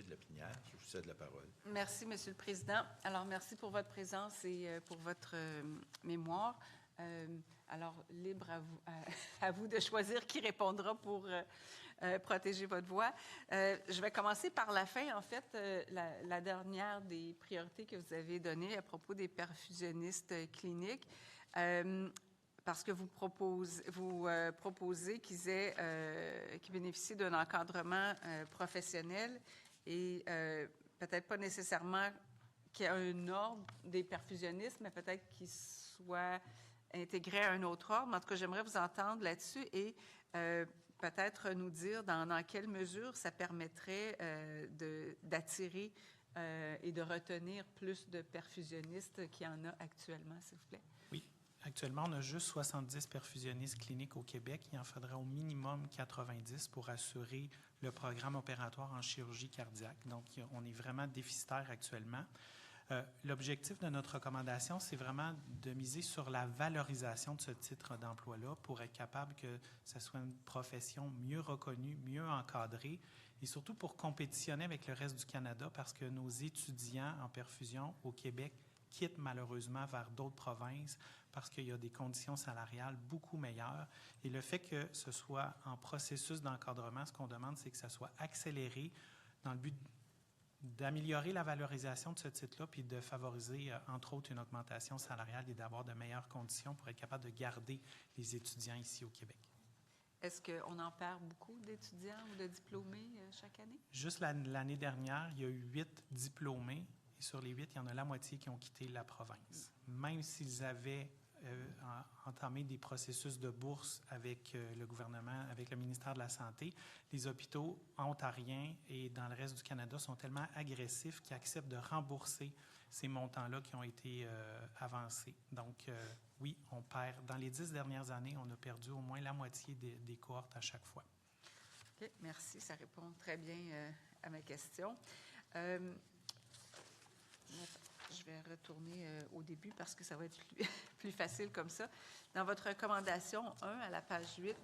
de Lapinière. Je vous cède la parole. Merci, Monsieur le Président. Alors, merci pour votre présence et pour votre mémoire. Alors, libre à vous de choisir qui répondra pour protéger votre voix. Je vais commencer par la fin, en fait, la dernière des priorités que vous avez données à propos des perfusionnistes cliniques. Parce que vous proposez qu'ils bénéficient d'un encadrement professionnel et peut-être pas nécessairement qu'il y ait un ordre des perfusionnistes, mais peut-être qu'ils soient intégrés à un autre ordre. En tout cas, j'aimerais vous entendre là-dessus et peut-être nous dire dans quelle mesure ça permettrait d'attirer et de retenir plus de perfusionnistes qu'il y en a actuellement, s'il vous plaît. Oui. Actuellement, on a juste 70 perfusionnistes cliniques au Québec. Il en faudrait au minimum 90 pour assurer le programme opératoire en chirurgie cardiaque. Donc, on est vraiment déficitaire actuellement. L'objectif de notre recommandation, c'est vraiment de miser sur la valorisation de ce titre d'emploi-là pour être capable que ce soit une profession mieux reconnue, mieux encadrée et surtout pour compétitionner avec le reste du Canada parce que nos étudiants en perfusion au Québec quittent malheureusement vers d'autres provinces parce qu'il y a des conditions salariales beaucoup meilleures. Et le fait que ce soit en processus d'encadrement, ce qu'on demande, c'est que ça soit accéléré dans le but d'améliorer la valorisation de ce titre-là puis de favoriser, entre autres, une augmentation salariale et d'avoir de meilleures conditions pour être capable de garder les étudiants ici au Québec. Est-ce qu'on en perd beaucoup d'étudiants ou de diplômés chaque année? Juste l'année dernière, il y a eu 8 diplômés. Et sur les 8, il y en a la moitié qui ont quitté la province. Même s'ils avaient entamé des processus de bourse avec le gouvernement, avec le ministère de la Santé, les hôpitaux ontariens et dans le reste du Canada sont tellement agressifs qu'ils acceptent de rembourser ces montants-là qui ont été avancés. Donc, oui, on perd. Dans les 10 dernières années, on a perdu au moins la moitié des cohortes à chaque fois. OK, merci. Ça répond très bien à ma question. Je vais retourner au début parce que ça va être plus facile comme ça. Dans votre recommandation 1, à la page 8,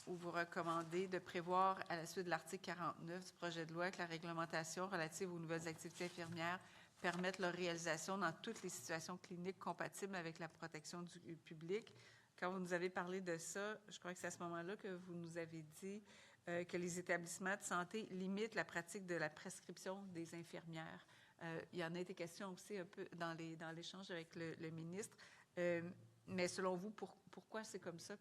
où vous recommandez de prévoir, à la suite de l'article 49 du projet de loi, que la réglementation relative aux nouvelles activités infirmières permette leur réalisation dans toutes les situations cliniques compatibles avec la protection du public. Quand vous nous avez parlé de ça, je crois que c'est à ce moment-là que vous nous avez dit que les établissements de santé limitent la pratique de la prescription des infirmières. Il y en a été question aussi un peu dans l'échange avec le ministre. Mais selon vous, pourquoi c'est comme ça?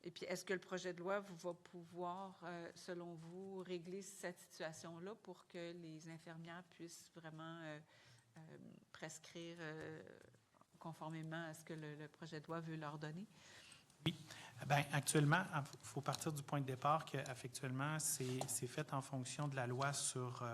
Et puis, est-ce que le projet de loi va pouvoir, selon vous, régler cette situation-là pour que les infirmières puissent vraiment prescrire conformément à ce que le projet de loi veut leur donner? Oui. Bien, actuellement, il faut partir du point de départ qu'effectivement, c'est fait en fonction de la loi sur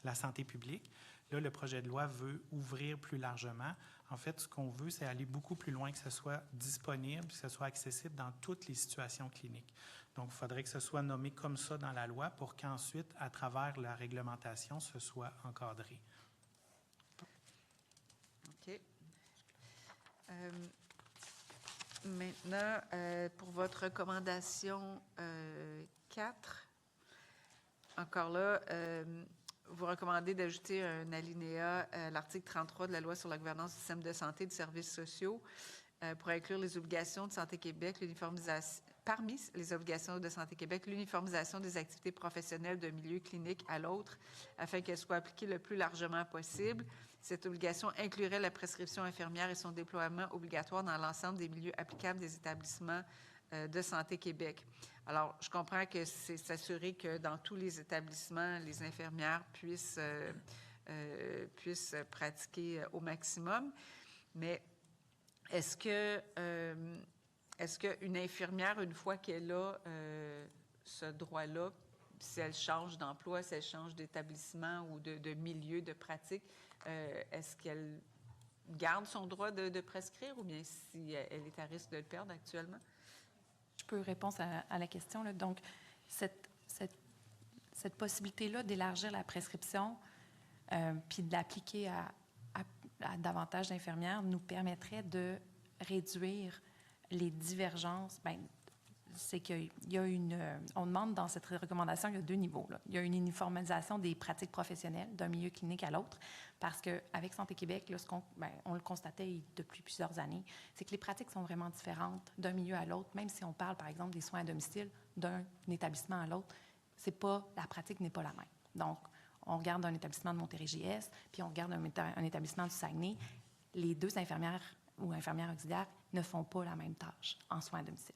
la santé publique. Là, le projet de loi veut ouvrir plus largement. En fait, ce qu'on veut, c'est aller beaucoup plus loin, que ce soit disponible, que ce soit accessible dans toutes les situations cliniques. Donc, il faudrait que ce soit nommé comme ça dans la loi pour qu'ensuite, à travers la réglementation, ce soit encadré. OK. Maintenant, pour votre recommandation 4, encore là, vous recommandez d'ajouter un alinéa à l'article 33 de la Loi sur la gouvernance du système de santé et des services sociaux pour inclure les obligations de Santé Québec, parmi les obligations de Santé Québec, l'uniformisation des activités professionnelles d'un milieu clinique à l'autre afin qu'elle soit appliquée le plus largement possible. Cette obligation inclurait la prescription infirmière et son déploiement obligatoire dans l'ensemble des milieux applicables des établissements de Santé Québec. Alors, je comprends que c'est s'assurer que dans tous les établissements, les infirmières puissent pratiquer au maximum, mais est-ce qu'une infirmière, une fois qu'elle a ce droit-là, si elle change d'emploi, si elle change d'établissement ou de milieu de pratique, est-ce qu'elle garde son droit de prescrire ou bien si elle est à risque de le perdre actuellement? Je peux répondre à la question, là. Donc, cette possibilité-là d'élargir la prescription puis de l'appliquer à davantage d'infirmières nous permettrait de réduire les divergences, c'est qu'il y a on demande dans cette recommandation, il y a 2 niveaux, là. Il y a une uniformisation des pratiques professionnelles d'un milieu clinique à l'autre, parce qu'avec Santé Québec, là, on le constatait depuis plusieurs années, c'est que les pratiques sont vraiment différentes d'un milieu à l'autre, même si on parle, par exemple, des soins à domicile d'un établissement à l'autre, la pratique n'est pas la même. Donc, on regarde un établissement de Montérégie-Est, puis on regarde un établissement du Saguenay, les 2 infirmières ou infirmières auxiliaires ne font pas la même tâche en soins à domicile.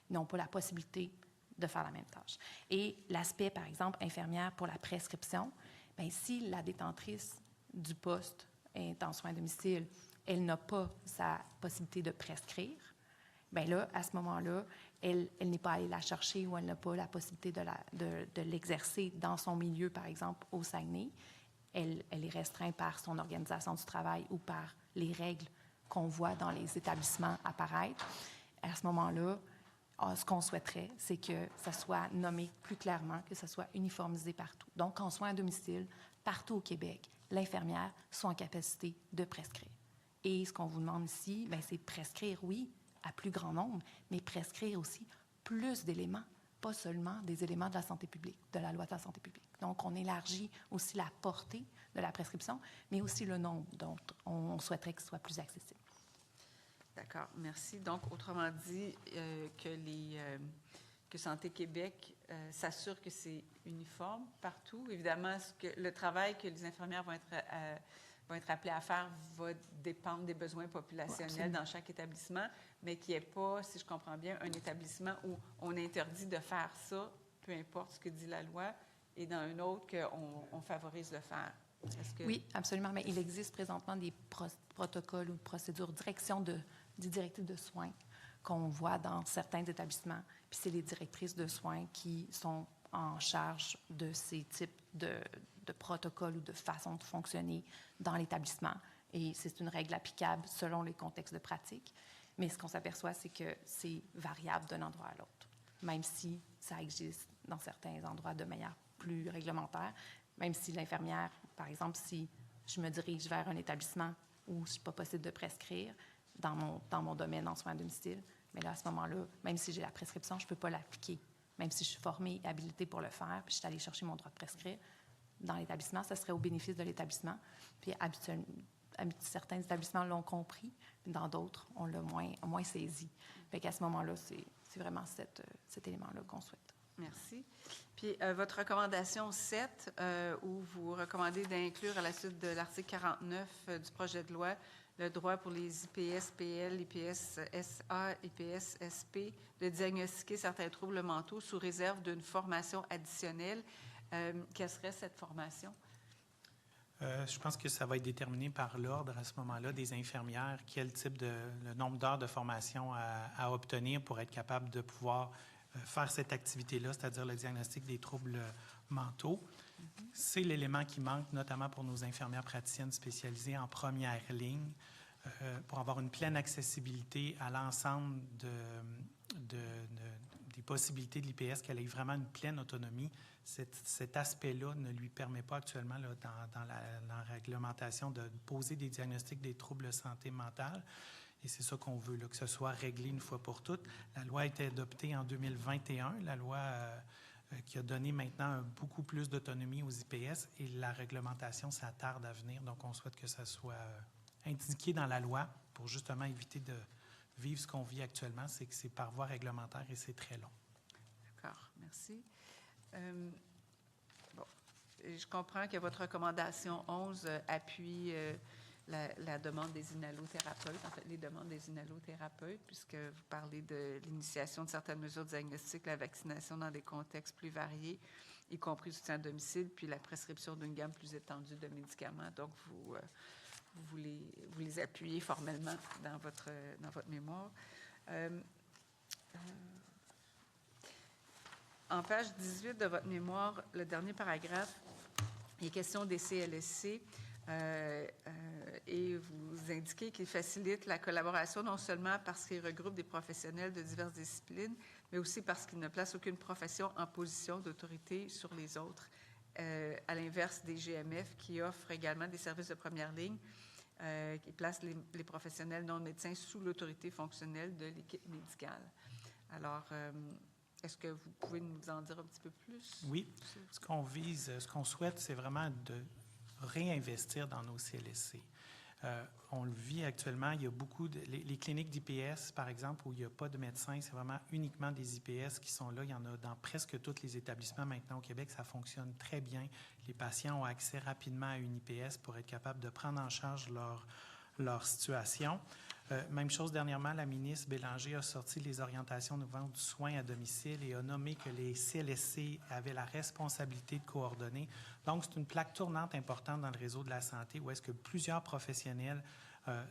Ils n'ont pas la possibilité de faire la même tâche. Et l'aspect, par exemple, infirmière pour la prescription, bien, si la détentrice du poste est en soins à domicile, elle n'a pas sa possibilité de prescrire, bien là, à ce moment-là, elle n'est pas allée la chercher ou elle n'a pas la possibilité de l'exercer dans son milieu, par exemple, au Saguenay. Elle est restreinte par son organisation du travail ou par les règles qu'on voit dans les établissements apparaître. À ce moment-là, ce qu'on souhaiterait, c'est que ça soit nommé plus clairement, que ça soit uniformisé partout. Donc, en soins à domicile, partout au Québec, l'infirmière soit en capacité de prescrire. Et ce qu'on vous demande ici, bien, c'est prescrire, oui, à plus grand nombre, mais prescrire aussi plus d'éléments, pas seulement des éléments de la santé publique, de la loi de la santé publique. Donc, on élargit aussi la portée de la prescription, mais aussi le nombre dont on souhaiterait qu'il soit plus accessible. D'accord, merci. Donc, autrement dit, que Santé Québec s'assure que c'est uniforme partout. Évidemment, le travail que les infirmières vont être appelées à faire va dépendre des besoins populationnels dans chaque établissement, mais qu'il n'y ait pas, si je comprends bien, un établissement où on interdit de faire ça, peu importe ce que dit la loi, et dans un autre qu'on favorise de faire. Oui, absolument. Mais il existe présentement des protocoles ou procédures, des directives de soins qu'on voit dans certains établissements. Puis c'est les directrices de soins qui sont en charge de ces types de protocoles ou de façons de fonctionner dans l'établissement. Et c'est une règle applicable selon les contextes de pratique. Mais ce qu'on s'aperçoit, c'est que c'est variable d'un endroit à l'autre. Même si ça existe dans certains endroits de manière plus réglementaire, même si l'infirmière, par exemple, si je me dirige vers un établissement où ce n'est pas possible de prescrire dans mon domaine en soins à domicile, mais là, à ce moment-là, même si j'ai la prescription, je ne peux pas l'appliquer. Même si je suis formée et habilitée pour le faire, puis je suis allée chercher mon droit de prescrire dans l'établissement, ça serait au bénéfice de l'établissement. Puis habituellement, certains établissements l'ont compris, puis dans d'autres, on l'a moins saisi. Fait qu'à ce moment-là, c'est vraiment cet élément-là qu'on souhaite. Merci. Puis, votre recommandation 7, où vous recommandez d'inclure à la suite de l'article 49 du projet de loi le droit pour les IPS-PL, IPS-SA, IPS-SP de diagnostiquer certains troubles mentaux sous réserve d'une formation additionnelle. Quelle serait cette formation? Je pense que ça va être déterminé par l'ordre à ce moment-là des infirmières, le nombre d'heures de formation à obtenir pour être capable de pouvoir faire cette activité-là, c'est-à-dire le diagnostic des troubles mentaux. C'est l'élément qui manque, notamment pour nos infirmières praticiennes spécialisées en première ligne, pour avoir une pleine accessibilité à l'ensemble des possibilités de l'IPS, qu'elle ait vraiment une pleine autonomie. Cet aspect-là ne lui permet pas actuellement, là, dans la réglementation, de poser des diagnostics des troubles de santé mentale. Et c'est ça qu'on veut, là, que ce soit réglé une fois pour toutes. La loi a été adoptée en 2021, la loi qui a donné maintenant beaucoup plus d'autonomie aux IPS, et la réglementation, ça tarde à venir. Donc, on souhaite que ça soit indiqué dans la loi pour justement éviter de vivre ce qu'on vit actuellement, c'est que c'est par voie réglementaire et c'est très long. D'accord, merci. Bon, je comprends que votre recommandation 11 appuie la demande des inhalothérapeutes, en fait, les demandes des inhalothérapeutes, puisque vous parlez de l'initiation de certaines mesures diagnostiques, la vaccination dans des contextes plus variés, y compris le soutien à domicile, puis la prescription d'une gamme plus étendue de médicaments. Donc, vous les appuyez formellement dans votre mémoire. En page 18 de votre mémoire, le dernier paragraphe, il est question des CLSC. Et vous indiquez qu'ils facilitent la collaboration non seulement parce qu'ils regroupent des professionnels de diverses disciplines, mais aussi parce qu'ils ne placent aucune profession en position d'autorité sur les autres, à l'inverse des GMF qui offrent également des services de première ligne qui placent les professionnels non médecins sous l'autorité fonctionnelle de l'équipe médicale. Alors, est-ce que vous pouvez nous en dire un petit peu plus? Oui. Ce qu'on vise, ce qu'on souhaite, c'est vraiment de réinvestir dans nos CLSC. On le vit actuellement, il y a beaucoup de... Les cliniques d'IPS, par exemple, où il n'y a pas de médecins, c'est vraiment uniquement des IPS qui sont là. Il y en a dans presque tous les établissements maintenant au Québec. Ça fonctionne très bien. Les patients ont accès rapidement à une IPS pour être capables de prendre en charge leur situation. Même chose, dernièrement, la ministre Bélanger a sorti les orientations nous du soin à domicile et a nommé que les CLSC avaient la responsabilité de coordonner. Donc, c'est une plaque tournante importante dans le réseau de la santé où est-ce que plusieurs professionnels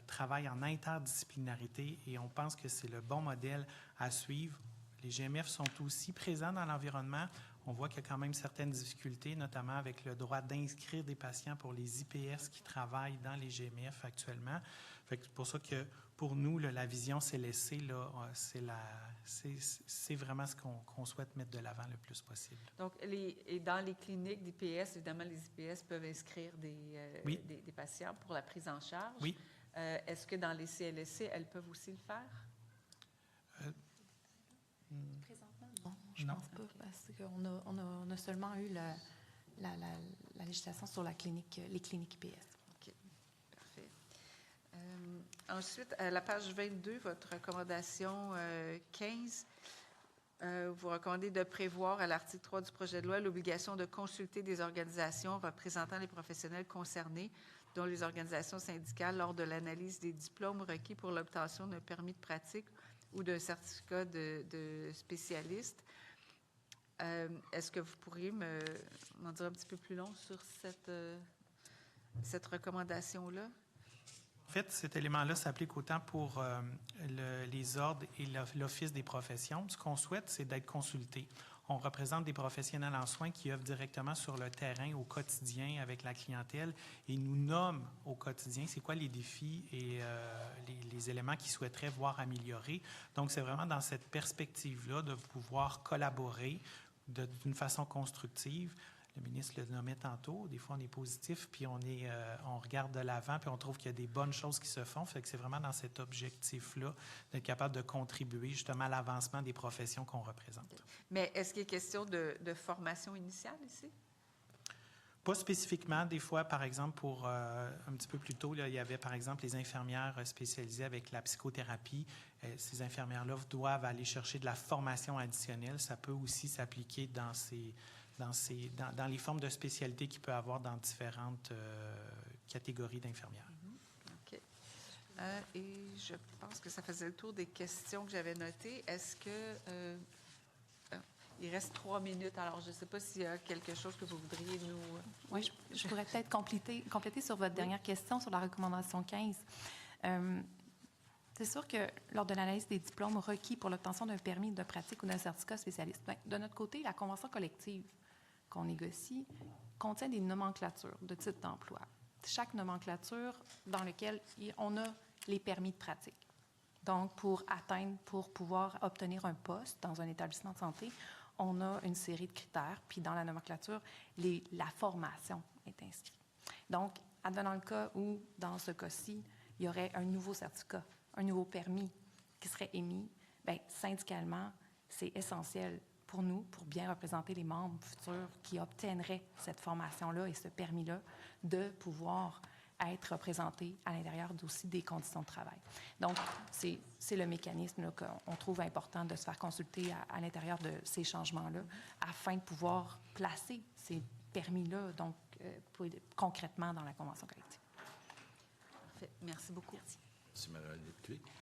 travaillent en interdisciplinarité et on pense que c'est le bon modèle à suivre. Les GMF sont aussi présents dans l'environnement. On voit qu'il y a quand même certaines difficultés, notamment avec le droit d'inscrire des patients pour les IPS qui travaillent dans les GMF actuellement. C'est pour ça que pour nous, là, la vision CLSC, c'est vraiment ce qu'on souhaite mettre de l'avant le plus possible. Donc, dans les cliniques d'IPS, évidemment, les IPS peuvent inscrire des patients pour la prise en charge. Oui. Est-ce que dans les CLSC, elles peuvent aussi le faire? Présentement, non, je ne pense pas, parce qu'on a seulement eu la législation sur les cliniques IPS. OK, parfait. Ensuite, à la page 22, votre recommandation 15, vous recommandez de prévoir à l'article 3 du projet de loi l'obligation de consulter des organisations représentant les professionnels concernés, dont les organisations syndicales, lors de l'analyse des diplômes requis pour l'obtention d'un permis de pratique ou d'un certificat de spécialiste. Est-ce que vous pourriez m'en dire un petit peu plus long sur cette recommandation-là? En fait, cet élément-là s'applique autant pour les ordres et l'Office des professions. Ce qu'on souhaite, c'est d'être consulté. On représente des professionnels en soins qui œuvrent directement sur le terrain au quotidien avec la clientèle et nous nomment au quotidien c'est quoi les défis et les éléments qu'ils souhaiteraient voir améliorer. Donc, c'est vraiment dans cette perspective-là de pouvoir collaborer d'une façon constructive. Le ministre le nommait tantôt. Des fois, on est positif, puis on regarde de l'avant, puis on trouve qu'il y a des bonnes choses qui se font. Fait que c'est vraiment dans cet objectif-là d'être capable de contribuer justement à l'avancement des professions qu'on représente. Mais est-ce qu'il est question de formation initiale ici? Pas spécifiquement. Des fois, par exemple, pour un petit peu plus tôt, là, il y avait, par exemple, les infirmières spécialisées avec la psychothérapie. Ces infirmières-là doivent aller chercher de la formation additionnelle. Ça peut aussi s'appliquer dans les formes de spécialité qu'il peut y avoir dans différentes catégories d'infirmières. OK. Et je pense que ça faisait le tour des questions que j'avais notées. Est-ce que... il reste 3 minutes, alors je ne sais pas s'il y a quelque chose que vous voudriez nous... Oui, je pourrais peut-être compléter sur votre dernière question sur la recommandation 15. C'est sûr que lors de l'analyse des diplômes requis pour l'obtention d'un permis de pratique ou d'un certificat spécialiste, de notre côté, la convention collective qu'on négocie contient des nomenclatures de titres d'emploi. Chaque nomenclature dans laquelle on a les permis de pratique. Donc, pour pouvoir obtenir un poste dans un établissement de santé, on a une série de critères, puis dans la nomenclature, la formation est inscrite. Donc, dans le cas où, dans ce cas-ci, il y aurait un nouveau certificat, un nouveau permis qui serait émis, bien, syndicalement, c'est essentiel pour nous, pour bien représenter les membres futurs qui obtiendraient cette formation-là et ce permis-là, de pouvoir être représentés à l'intérieur aussi des conditions de travail. Donc, c'est le mécanisme là, qu'on trouve important de se faire consulter à l'intérieur de ces changements-là afin de pouvoir placer ces permis-là donc, concrètement dans la convention collective. Parfait. Merci beaucoup. Merci. Merci, Mme la députée.